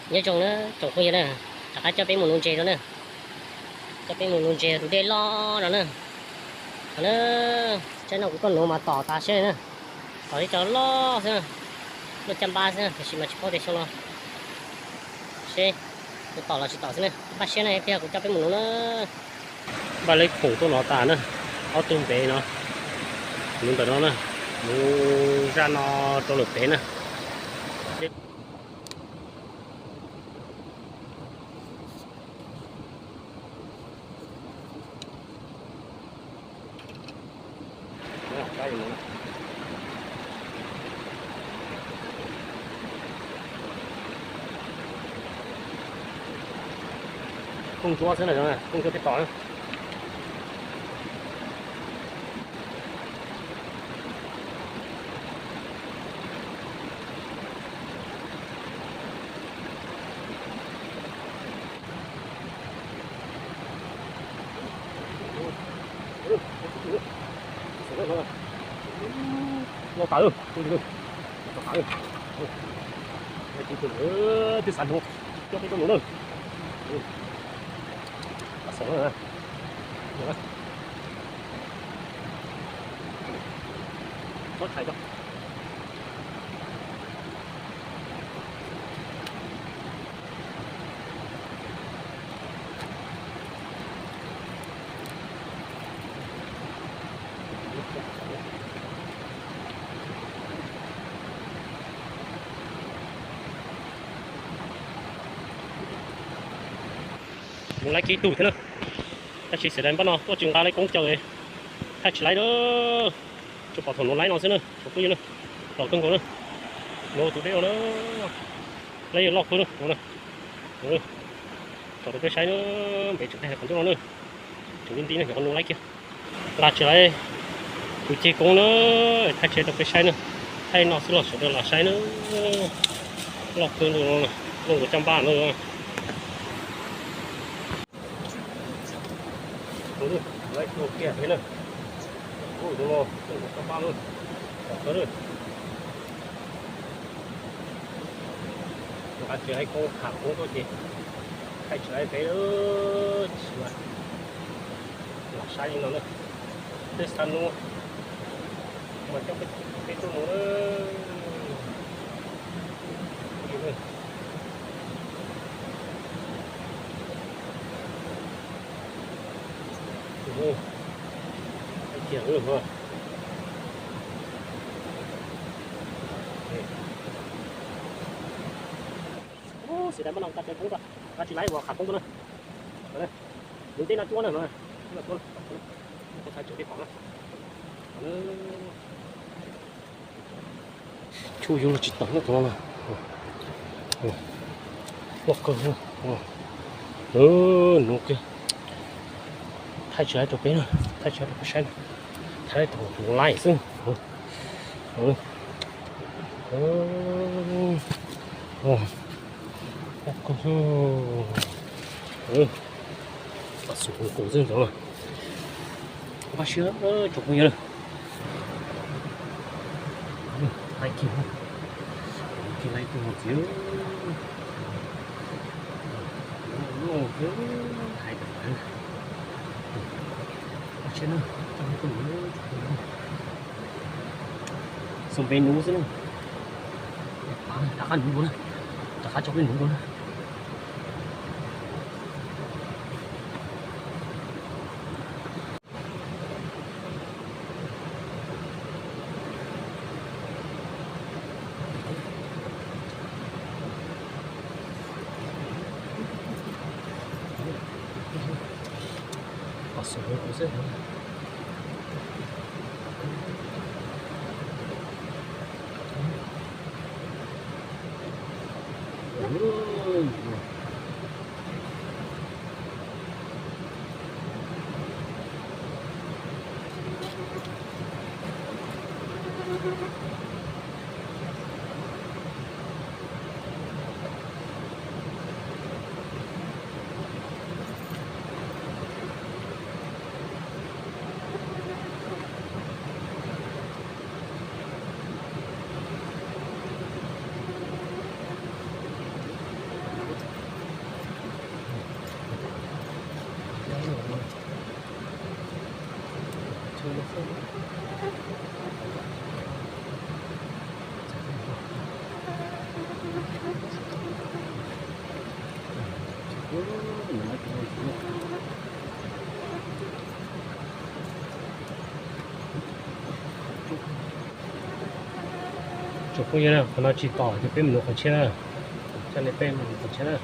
nhớ trồng nữa trồng không gì nữa cả cho bé một luôn chè đó nữa cho bé một luôn chè rồi để lo đó nữa cái nào cũng còn nổ mà tỏ ta xe nữa tỏ đi cho lo xem nó chăm ba xem thì mà chỉ có để xong lo xe tỏ là chỉ tỏ xem ba xe này thì cũng cho bé một nữa ba lấy khủng tôi nó tàn nữa áo tôm bé nó nhưng mà nó nè nó ra nó cho lực bé nè không chúa thế này rồi không cho cái tỏi nữa. Nó tỏi không được nó tỏi cái sản hộ cho cái con nữa sống rồi nó thay cho muốn lấy cái tủ thế nào ta chỉ sẽ đánh bắt nó tôi chừng ra lấy công trời ta chỉ lấy đó cho bảo thằng nó lấy nó xem nữa cho tôi nữa đỏ cưng có nữa nó tụi đeo nó lấy lọc thôi nữa nữa cho tôi cái sai nữa để chúng ta còn cho nó nữa chúng tin này còn nó lấy kia là chỉ lấy tụi chị cũng nữa thay chế được cái sai nữa thay nó sẽ lọt xuống được là sai nữa lọc cưng nữa luôn 130 nữa đúng rồi, lấy kia thế này, ôi đúng rồi, được 130 luôn, đó rồi, các chị hay con hàng cũng thôi chị, hay chị hay cái đó, là sai nó nữa, thế sao luôn, mà trong cái chỗ nó kiểu được rồi sẽ đánh bắt lòng ta chơi cũng ta ta chỉ lấy vào khạc cũng nữa đây những tên là chúa này mà là chúa có thể chịu đi khoảng chú dùng là chỉ tặng nó thôi mà bọc cơ nó kia thay trái cho bé nữa thay trái cho sen thay tổ lại xưng bắt xuống cổ dương rồi bắt sữa chụp như này hai kilo cái này cũng một thiếu hai cái trên nó trong cái núi xong bên núi nữa đã ăn núi luôn đã cho bên núi luôn 봤어 왜 보세요 chụp cũng như nào nó chỉ tỏ thì bên mình nó phải chơi cho nên bên mình phải chơi